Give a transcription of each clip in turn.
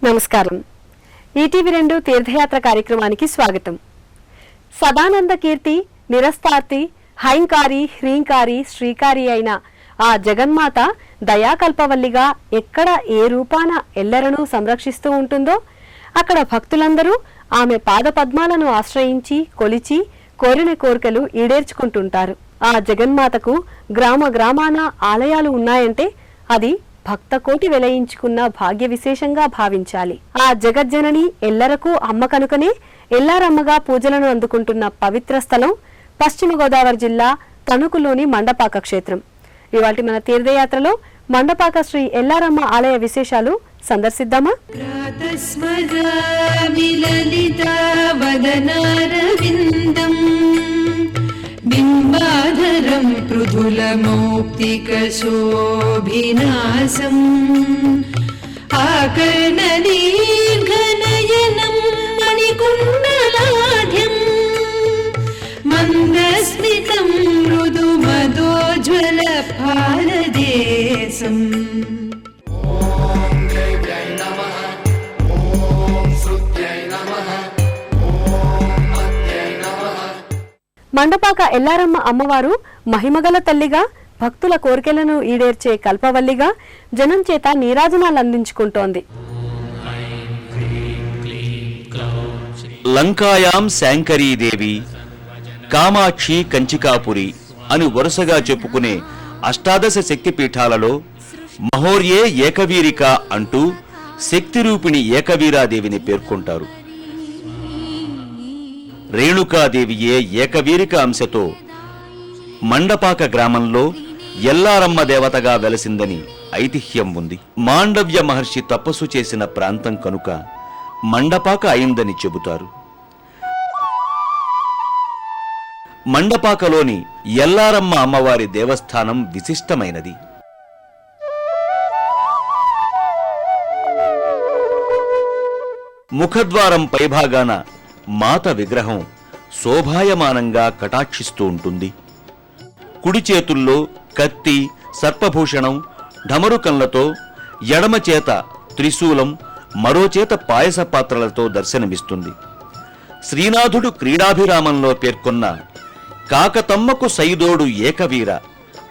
నమస్కారం. ఈటీవీ2 తీర్థయాత్ర కార్యక్రమానికి స్వాగతం. సదానంద కీర్తి, నిరస్తార్తి, హైంకారి, హ్రీంకారి, శ్రీకారి అయిన ఆ జగన్మాత దయాకల్పవల్లిగా ఎక్కడ ఏ రూపాన ఎల్లరనూ సంరక్షిస్తూ ఉంటుందో అక్కడ భక్తులందరూ ఆమె పాదపద్మాలను ఆశ్రయించి కొలిచి కోరిన కోరికలు ఈడేర్చుకుంటుంటారు. ఆ జగన్మాతకు గ్రామ గ్రామాన ఆలయాలు ఉన్నాయంటే అది భక్తకోటి వెలయించుకున్న భాగ్య విశేషంగా భావించాలి. ఆ జగజ్జనని ఎల్లరకు అమ్మ కనుకనే ఎల్లారమ్మగా పూజలను అందుకుంటున్న పవిత్ర స్థలం పశ్చిమ గోదావరి జిల్లా తణుకులోని మండపాక క్షేత్రం. ఇవాల్టి మన తీర్థయాత్రలో మండపాక శ్రీ ఎల్లారమ్మ ఆలయ విశేషాలు సందర్శిద్దామా? బింబాధరం పృథులమౌక్తికశోభినాశం ఆకర్ణదీర్ఘనయనం మణికుండలాఢ్యం మందస్మితం మృదుమదోజ్వల ఫాలదేశం. మండపాక ఎల్లారమ్మ అమ్మవారు మహిమగల తల్లిగా, భక్తుల కోరికలను ఈడేర్చే కల్పవల్లిగా జనం చేత నీరాజనాలు అందించుకుంటోంది. లంకాయాం శాంకరీదేవి, కామాక్షి, కంచికాపురి అని వరుసగా చెప్పుకునే అష్టాదశ శక్తిపీఠాలలో మహోర్యే ఏకవీరిక అంటూ శక్తిరూపిణి ఏకవీరాదేవిని పేర్కొంటారు. రేణుకాదేవియే ఏకవీరిక అంశతో మండపాక గ్రామంలో ఎల్లారమ్మ దేవతగా వెలసిందని ఐతిహ్యం ఉంది. మాండవ్య మహర్షి తపస్సు చేసిన ప్రాంతం కనుక మండపాక అయిందని చెబుతారు. మండపాకలోని ఎల్లారమ్మ అమ్మవారి దేవస్థానం విశిష్టమైనది. ముఖద్వారం పైభాగాన మాత విగ్రహం శోభాయమానంగా కటాక్షిస్తూ ఉంటుంది. కుడి చేతుల్లో కత్తి, సర్పభూషణం, ఢమరుకంలతో, ఎడమ చేత త్రిశూలం, మరో చేత పాయస పాత్రలతో దర్శనమిస్తుంది. శ్రీనాథుడు క్రీడాభిరామంలో పేర్కొన్న కాకతమ్మకు సైదోడు ఏకవీర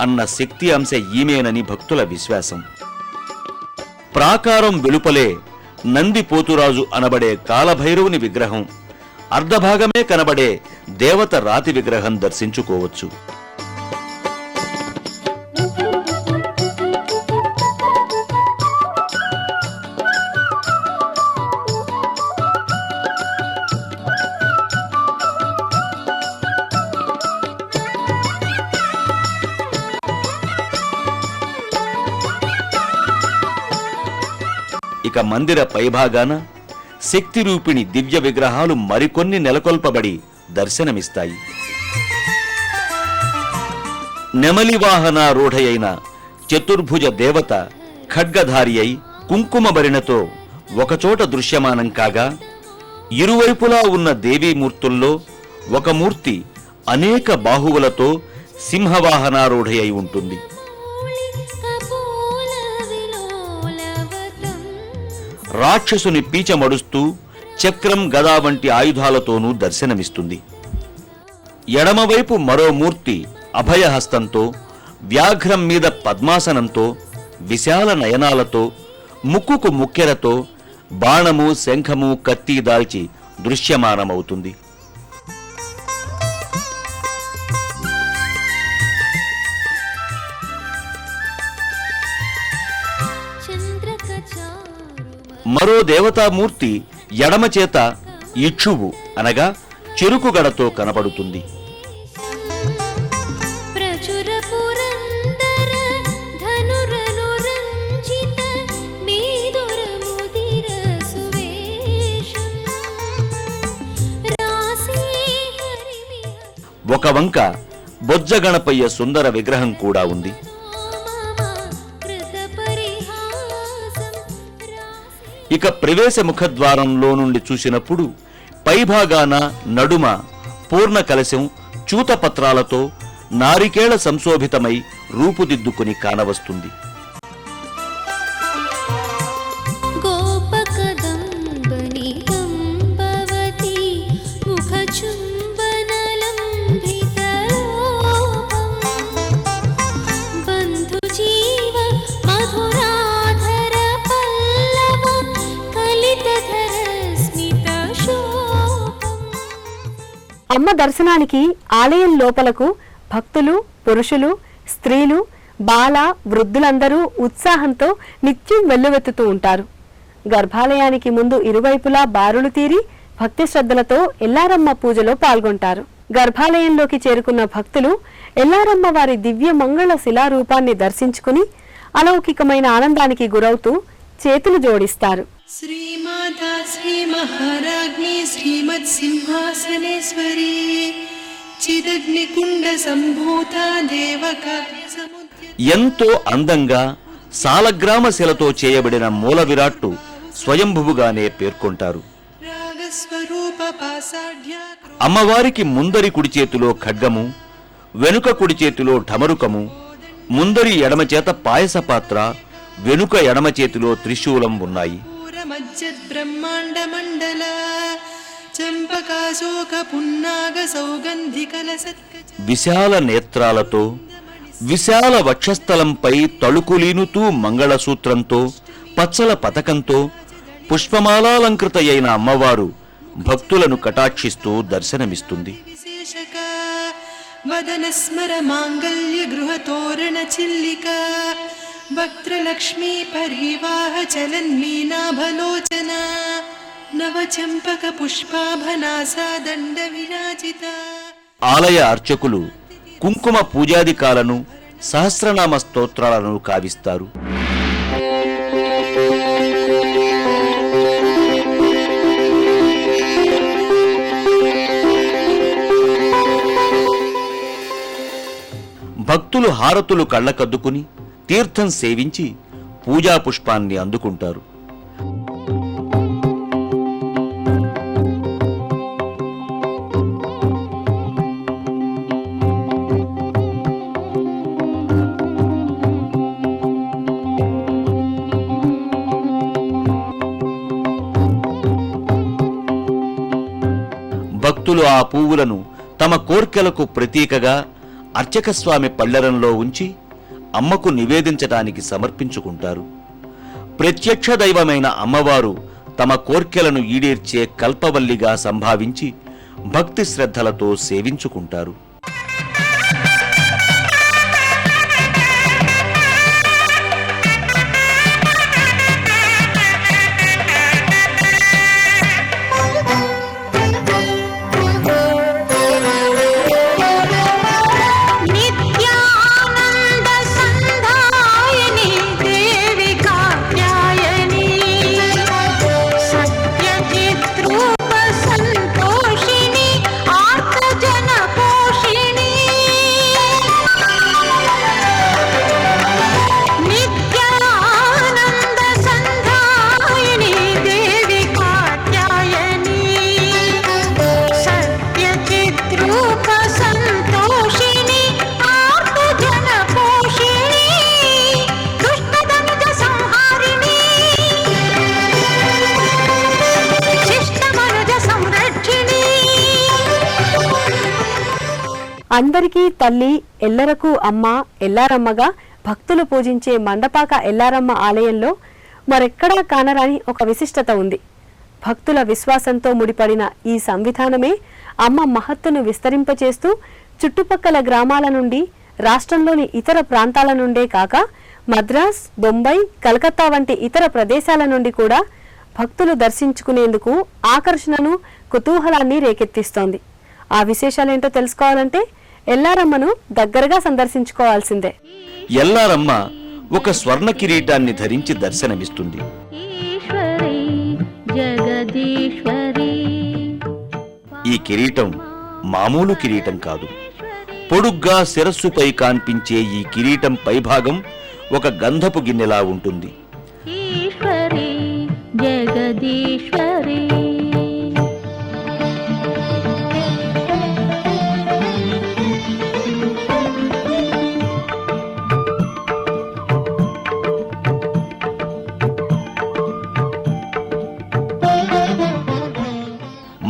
అన్న శక్తి అంశ ఈమెనని భక్తుల విశ్వాసం. ప్రాకారం వెలుపలే నంది పోతురాజు అనబడే కాలభైరవుని విగ్రహం, అర్ధభాగమే కనబడే దేవత రాతి విగ్రహం దర్శించుకోవచ్చు. ఇక మందిర పైభాగాన శక్తి రూపిణి దివ్య విగ్రహాలు మరికొన్ని నెలకొల్పబడి దర్శనమిస్తాయి. నెమలివాహనారూఢయైన చతుర్భుజ దేవత ఖడ్గధారి అయి కుంకుమబరిణతో ఒకచోట దృశ్యమానం కాగా, ఇరువైపులా ఉన్న దేవీమూర్తుల్లో ఒక మూర్తి అనేక బాహువులతో సింహవాహనారూఢయై ఉంటుంది. రాక్షసుని పీచమడుస్తూ చక్రం, గదా వంటి ఆయుధాలతోనూ దర్శనమిస్తుంది. ఎడమవైపు మరో మూర్తి అభయహస్తంతో, వ్యాఘ్రం మీద పద్మాసనంతో, విశాల నయనాలతో, ముక్కుకు ముక్కెరతో, బాణము, శంఖము, కత్తి దాల్చి దృశ్యమానమవుతుంది. మరో దేవతామూర్తి ఎడమ చేత ఇక్షువు అనగా చెరుకు గడతో కనబడుతుంది. ఒక వంక బొజ్జగణపయ్య సుందర విగ్రహం కూడా ఉంది. ఇక ప్రవేశ ముఖద్వారంలో నుండి చూసినప్పుడు పైభాగాన నడుమ పూర్ణ కలశం చూతపత్రాలతో నారికేళ సంశోభితమై రూపుదిద్దుకుని కానవస్తుంది. గోపకదా అమ్మ దర్శనానికి ఆలయం లోపలకు భక్తులు, పురుషులు, స్త్రీలు, బాల, వృద్ధులందరూ ఉత్సాహంతో నిత్యం వెల్లువెత్తుతూ ఉంటారు. గర్భాలయానికి ముందు ఇరువైపులా బారులు తీరి భక్తి శ్రద్ధలతో ఎల్లారమ్మ పూజలో పాల్గొంటారు. గర్భాలయంలోకి చేరుకున్న భక్తులు ఎల్లారమ్మ వారి దివ్య మంగళ శిలారూపాన్ని దర్శించుకుని అలౌకికమైన ఆనందానికి గురవుతూ చేతులు జోడిస్తారు. శ్రీమాతా శ్రీ మహారాజ్ఞి శ్రీమత్ సింహాసనేశ్వరి చిదగ్నికుండ సంభూత దేవకార్య సముద్య. ఎంతో అందంగా సాలగ్రామ శిలతో చేయబడిన మూల విరాట్టు స్వయంభువుగానే పేర్కొంటారు. రాగస్వరూప పాసాఢ్య అమ్మవారికి ముందరి కుడి చేతిలో ఖడ్గము, వెనుక కుడి చేతిలో ఢమరుకము, ముందరి ఎడమ చేత పాయస పాత్ర, వెనుక ఎడమ చేతిలో త్రిశూలం ఉన్నాయి. మజ్జద్ బ్రహ్మాండ మండల చంపకాశోక పున్నాగ సౌగంధికల సత్కచ. విశాల నేత్రాలతో విశాల వక్షస్థలంపై తళుకులీనుతూ మంగళసూత్రంతో పచ్చల పతకంతో పుష్పమాలాలంకృత అయిన అమ్మవారు భక్తులను కటాక్షిస్తూ దర్శనమిస్తుంది. విశేషక వదన స్మర మాంగళ్య గృహ తోరణ చిల్లిక వక్త్రలక్ష్మీ పరివాహ చలన్మీనాభలోచన నవచంపక పుష్పాభనాసా దండ విరాజిత. ఆలయ అర్చకులు కుంకుమ పూజాదికాలను సహస్రనామ స్తోత్రాలను కావిస్తారు. భక్తులు హారతులు కళ్ళకద్దుకుని తీర్థం సేవించి పూజా పుష్పాన్ని అందుకుంటారు. భక్తులు ఆ పువ్వులను తమ కోర్కెలకు ప్రతీకగా అర్చకస్వామి పళ్ళెరంలో ఉంచి అమ్మకు నివేదించటానికి సమర్పించుకుంటారు. ప్రత్యక్ష దైవమైన అమ్మవారు తమ కోర్కెలను ఈడేర్చే కల్పవల్లిగా సంభావించి భక్తి శ్రద్ధలతో సేవించుకుంటారు. అందరికీ తల్లి, ఎల్లరకు అమ్మ ఎల్లారమ్మగా భక్తులు పూజించే మండపాక ఎల్లారమ్మ ఆలయంలో మరెక్కడా కానరాని ఒక విశిష్టత ఉంది. భక్తుల విశ్వాసంతో ముడిపడిన ఈ సంవిధానమే అమ్మ మహత్తును విస్తరింపచేస్తూ చుట్టుపక్కల గ్రామాల నుండి, రాష్ట్రంలోని ఇతర ప్రాంతాల నుండే కాక మద్రాస్, బొంబాయి, కలకత్తా వంటి ఇతర ప్రదేశాల నుండి కూడా భక్తులు దర్శించుకునేందుకు ఆకర్షణను, కుతూహలాన్ని రేకెత్తిస్తోంది. ఆ విశేషాలేంటో తెలుసుకోవాలంటే ఎల్లారమ్మను దగ్గరగా సందర్శించుకోవాల్సిందే. ఎల్లారమ్మ ఒక స్వర్ణ కిరీటాన్ని ధరించి దర్శనమిస్తుంది. ఈ కిరీటం మామూలు కిరీటం కాదు. పొడుగ్గా శిరస్సుపై కాన్పించే ఈ కిరీటం పైభాగం ఒక గంధపు గిన్నెలా ఉంటుంది.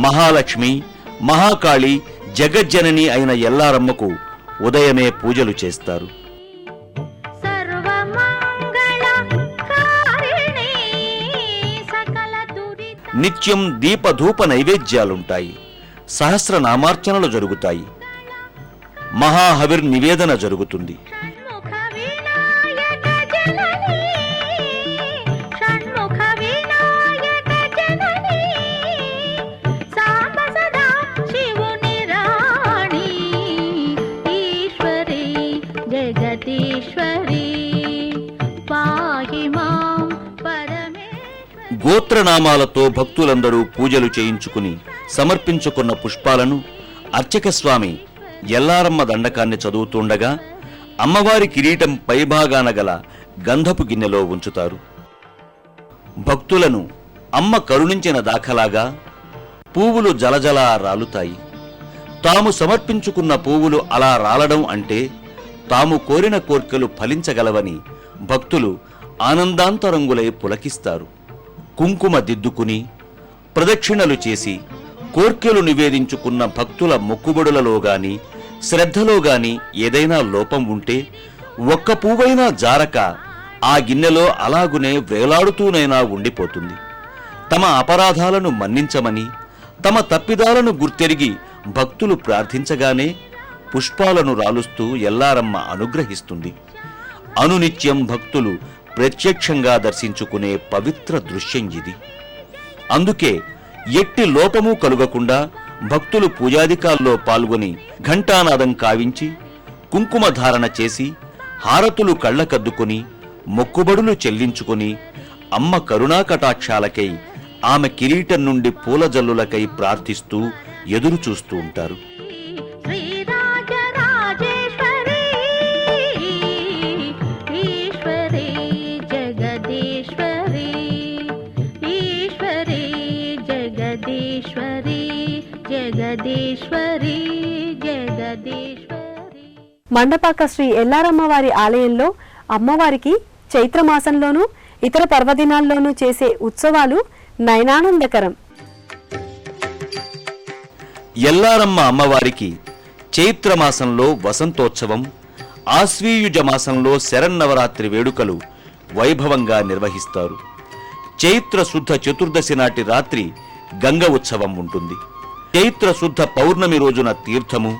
మహాలక్ష్మి, మహాకాళి, జగజ్జనని అయిన ఎల్లారమ్మకు ఉదయమే పూజలు చేస్తారు. నిత్యం దీపధూప నైవేద్యాలుంటాయి. సహస్రనామార్చనలు జరుగుతాయి. మహాహవిర్ నివేదన జరుగుతుంది. గోత్రనామాలతో భక్తులందరూ పూజలు చేయించుకుని సమర్పించుకున్న పుష్పాలను అర్చక స్వామి ఎల్లారమ్మ దండకాన్ని చదువుతుండగా అమ్మవారి కిరీటం పైభాగాన గల గంధపు గిన్నెలో ఉంచుతారు. భక్తులను అమ్మ కరుణించిన దాఖలాగా పువ్వులు జలజలా రాలుతాయి. తాము సమర్పించుకున్న పువ్వులు అలా రాలడం అంటే తాము కోరిన కోర్కెలు ఫలించగలవని భక్తులు ఆనందాంతరంగులై పులకిస్తారు. కుంకుమ దిద్దుకుని ప్రదక్షిణలు చేసి కోర్కెలు నివేదించుకున్న భక్తుల మొక్కుబడులలో గాని శ్రద్ధలో గాని ఏదైనా లోపం ఉంటే ఒక్క పువ్వైనా జారక ఆ గిన్నెలో అలాగునే వేలాడుతూనైనా ఉండిపోతుంది. తమ అపరాధాలను మన్నించమని తమ తప్పిదాలను గుర్తెరిగి భక్తులు ప్రార్థించగానే పుష్పాలను రాలుస్తూ ఎల్లారమ్మ అనుగ్రహిస్తుంది. అనునిత్యం భక్తులు ప్రత్యక్షంగా దర్శించుకునే పవిత్ర దృశ్యం ఇది. అందుకే ఎట్టి లోపము కలుగకుండా భక్తులు పూజాధికాల్లో పాల్గొని ఘంటానాదం కావించి కుంకుమ ధారణ చేసి హారతులు కళ్ళకద్దుకుని మొక్కుబడులు చెల్లించుకుని అమ్మ కరుణాకటాక్షాలకై ఆమె కిరీటం నుండి పూలజల్లులకై ప్రార్థిస్తూ ఎదురు చూస్తూ ఉంటారు. మండపాక శ్రీ ఎల్లారమ్మ వారి ఆలయంలో అమ్మవారికి చైత్రమాసంలోనూ ఇతర పర్వదినాల్లోనూ చేసే ఉత్సవాలు నయనానందకరం. ఎల్లారమ్మ అమ్మవారికి చైత్రమాసంలో వసంతోత్సవం, ఆశ్వీయుజ మాసంలో శరన్నవరాత్రి వేడుకలు వైభవంగా నిర్వహిస్తారు. చైత్ర శుద్ధ చతుర్దశి నాటి రాత్రి గంగ ఉత్సవం ఉంటుంది. చైత్ర శుద్ధ పౌర్ణమి రోజున తీర్థము,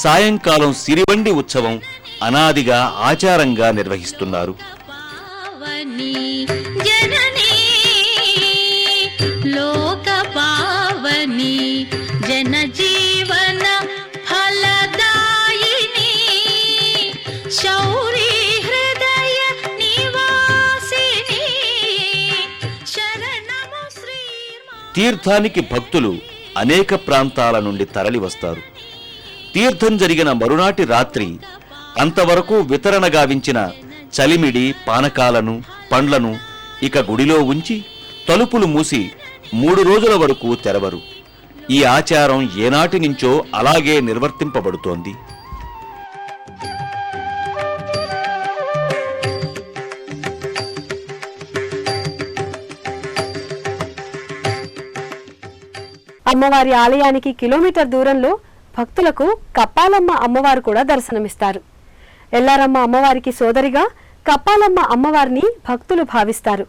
సాయంకాలం సిరివండి ఉత్సవం అనాదిగా ఆచారంగా నిర్వహిస్తున్నారు. తీర్థానికి భక్తులు అనేక ప్రాంతాల నుండి తరలి వస్తారు. తీర్థం జరిగిన మరునాటి రాత్రి అంతవరకు వితరణ గావించిన చలిమిడి పానకాలను పండ్లను ఇక గుడిలో ఉంచి తలుపులు మూసి 3 రోజుల వరకు తెరవరు. ఈ ఆచారం ఏనాటి నుంచో అలాగే నిర్వర్తింపబడుతోంది. అమ్మవారి ఆలయానికి కిలోమీటర్ దూరంలో భక్తులకు కప్పాలమ్మ అమ్మవారు కూడా దర్శనమిస్తారు. ఎల్లారమ్మ అమ్మవారికి సోదరిగా కప్పాలమ్మ అమ్మవారిని భక్తులు భావిస్తారు.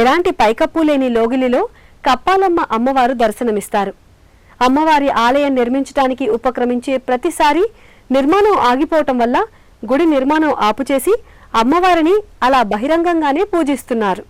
ఎలాంటి పైకప్పు లేని లోగిలిలో కప్పాలమ్మ అమ్మవారు దర్శనమిస్తారు. అమ్మవారి ఆలయం నిర్మించడానికి ఉపక్రమించే ప్రతిసారి నిర్మాణం ఆగిపోవటం వల్ల గుడి నిర్మాణం ఆపుచేసి అమ్మవారిని అలా బహిరంగంగానే పూజిస్తున్నారు.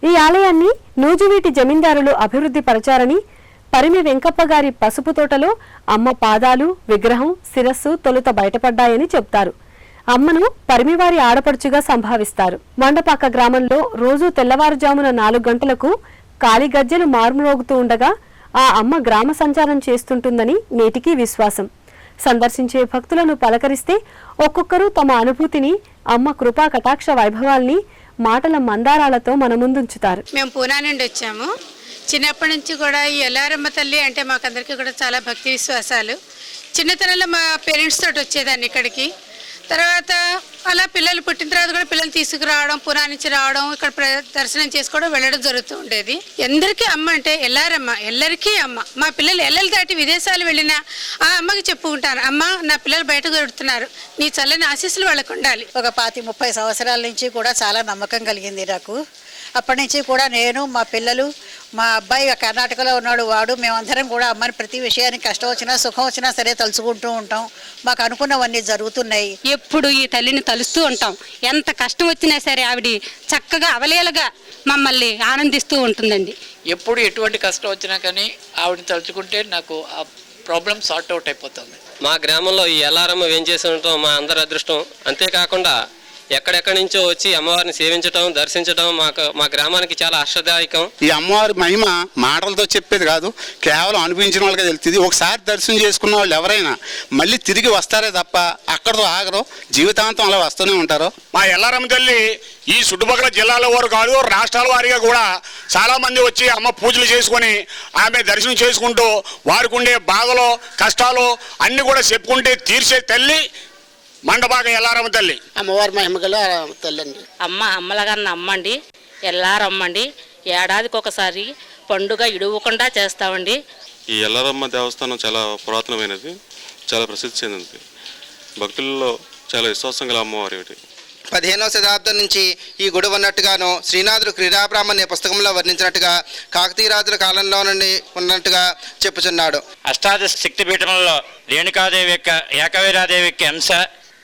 ఈ ఆలయాన్ని నూజివీటి జమీందారులు అభివృద్ధి పరచారని, పరిమి వెంకప్ప గారి పసుపు తోటలో అమ్మ పాదాలు, విగ్రహం, శిరస్సు తొలుత బయటపడ్డాయని చెప్తారు. అమ్మను పరిమివారి ఆడపడుచుగా సంభావిస్తారు. మండపాక గ్రామంలో రోజు తెల్లవారుజామున 4 గంటలకు కాలిగజ్జెలు మార్మోగుతూ ఉండగా ఆ అమ్మ గ్రామ సంచారం చేస్తుంటుందని నేటికీ విశ్వాసం. సందర్శించే భక్తులను పలకరిస్తే ఒక్కొక్కరు తమ అనుభూతిని, అమ్మ కృపా కటాక్ష వైభవాల్ని మాటల మందారాలతో మన ముందుంచుతారు. మేము పూనా నుండి వచ్చాము. చిన్నప్పటి నుంచి కూడా ఈ ఎల్లారమ్మ తల్లి అంటే మాకందరికీ కూడా చాలా భక్తి విశ్వాసాలు. చిన్నతనంలో మా పేరెంట్స్ తోటి వచ్చేదాన్ని ఇక్కడికి. తర్వాత అలా పిల్లలు పుట్టిన తర్వాత కూడా పిల్లలు తీసుకురావడం, పునా నుంచి రావడం, ఇక్కడ దర్శనం చేసుకోవడం, వెళ్ళడం జరుగుతూ ఉండేది. ఎందరికీ అమ్మ అంటే ఎల్లారమ్మ, ఎల్లరికీ అమ్మ. మా పిల్లలు ఎల్లలు దాటి విదేశాలు వెళ్ళినా ఆ అమ్మకి చెప్పుకుంటాను, అమ్మ నా పిల్లలు బయటకు దొరుకుతున్నారు, నీ చల్లని ఆశీస్సులు వాళ్ళకు ఉండాలి. ఒక 25-30 సంవత్సరాల నుంచి కూడా చాలా నమ్మకం కలిగింది నాకు. అప్పటి నుంచి కూడా నేను, మా పిల్లలు, మా అబ్బాయి కర్ణాటకలో ఉన్నాడు, వాడు, మేమందరం కూడా అమ్మని ప్రతి విషయానికి కష్టం వచ్చినా సుఖం వచ్చినా సరే తలుచుకుంటూ ఉంటాం. మాకు అనుకున్నవన్నీ జరుగుతున్నాయి. ఎప్పుడు ఈ తల్లిని తలుస్తూ ఉంటాం. ఎంత కష్టం వచ్చినా సరే ఆవిడ చక్కగా అవలేలగా మమ్మల్ని ఆనందిస్తూ ఉంటుందండి. ఎప్పుడు ఎటువంటి కష్టం వచ్చినా కానీ ఆవిడని తలుచుకుంటే నాకు ఆ ప్రాబ్లం సార్ట్ అవుట్ అయిపోతుంది. మా గ్రామంలో ఈ ఎల్లారమ్మ వేంచేసి ఉండటం మా అందరి అదృష్టం. అంతేకాకుండా ఎక్కడెక్కడి నుంచో వచ్చి అమ్మవారిని సేవించడం, దర్శించడం మా గ్రామానికి చాలా హర్షదాయకం. ఈ అమ్మవారి మహిమ మాటలతో చెప్పేది కాదు, కేవలం అనిపించిన వాళ్ళకి తెలుస్తుంది. ఒకసారి దర్శనం చేసుకున్న వాళ్ళు ఎవరైనా మళ్ళీ తిరిగి వస్తారే తప్ప అక్కడతో ఆగరు, జీవితాంతం అలా వస్తూనే ఉంటారు. మా ఎల్లారమ్మ తల్లి ఈ చుట్టుపక్కల జిల్లాల వారు కాదు, రాష్ట్రాల వారిగా కూడా చాలా మంది వచ్చి అమ్మ పూజలు చేసుకొని ఆమె దర్శనం చేసుకుంటూ వారికి ఉండే బాధలు, కష్టాలు అన్ని కూడా చెప్పుకుంటే తీర్చే తల్లి మండపాక ఎల్లారమ్మ తల్లి. అమ్మవారి మహిమగల తల్లి అండి. అమ్మలగారిని అమ్మండి, ఎల్లారమ్మండి. ఏడాదికి ఒకసారి పండుగ ఇడువకుండా చేస్తామండి. ఈ ఎల్లారమ్మ దేవస్థానం చాలా పురాతనమైనది, చాలా ప్రసిద్ధి చెందింది. భక్తుల్లో చాలా విశ్వాసం గల అమ్మవారి. 15వ శతాబ్దం నుంచి ఈ గుడి ఉన్నట్టుగాను శ్రీనాథుడు క్రీడాబ్రాహ్మణ్ అనే పుస్తకంలో వర్ణించినట్టుగా కాకతీయ రాజుల కాలంలో నుండి ఉన్నట్టుగా చెప్పుచున్నాడు. అష్టాదశ శక్తి పీఠంలో రేణుకాదేవి యొక్క ఏకవీరాదేవి యొక్క అంశ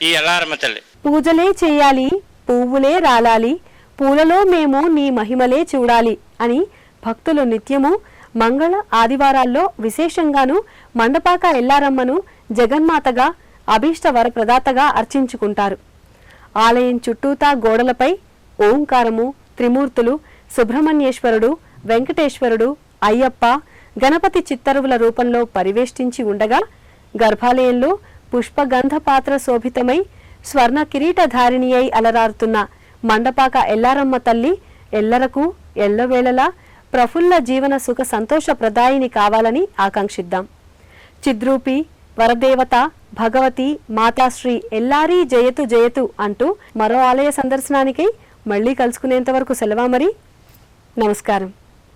ఈ ఎల్లారమ్మ తల్లి. పూజలే చేయాలి, పువ్వులే రాలాలి, పూలలో మేము నీ మహిమలే చూడాలి అని భక్తులు నిత్యము మంగళ ఆదివారాల్లో విశేషంగాను మండపాక ఎల్లారమ్మను జగన్మాతగా, అభీష్ట వరప్రదాతగా అర్చించుకుంటారు. ఆలయం చుట్టూతా గోడలపై ఓంకారము, త్రిమూర్తులు, సుబ్రహ్మణ్యేశ్వరుడు, వెంకటేశ్వరుడు, అయ్యప్ప, గణపతి చిత్తరువుల రూపంలో పరివేష్టించి ఉండగా గర్భాలయంలో పుష్పగంధ పాత్ర శోభితమై స్వర్ణ కిరీటధారిణి అయి అలరారుతున్న మండపాక ఎల్లారమ్మ తల్లి ఎల్లరకు ఎల్లవేళలా ప్రఫుల్ల జీవన సుఖ సంతోష ప్రదాయిని కావాలని ఆకాంక్షిద్దాం. చిద్రూపి వరదేవత భగవతి మాతాశ్రీ ఎల్లారీ జయతు జయతు అంటూ మరో ఆలయ సందర్శనానికై మళ్లీ కలుసుకునేంత వరకు సెలవా మరి. నమస్కారం.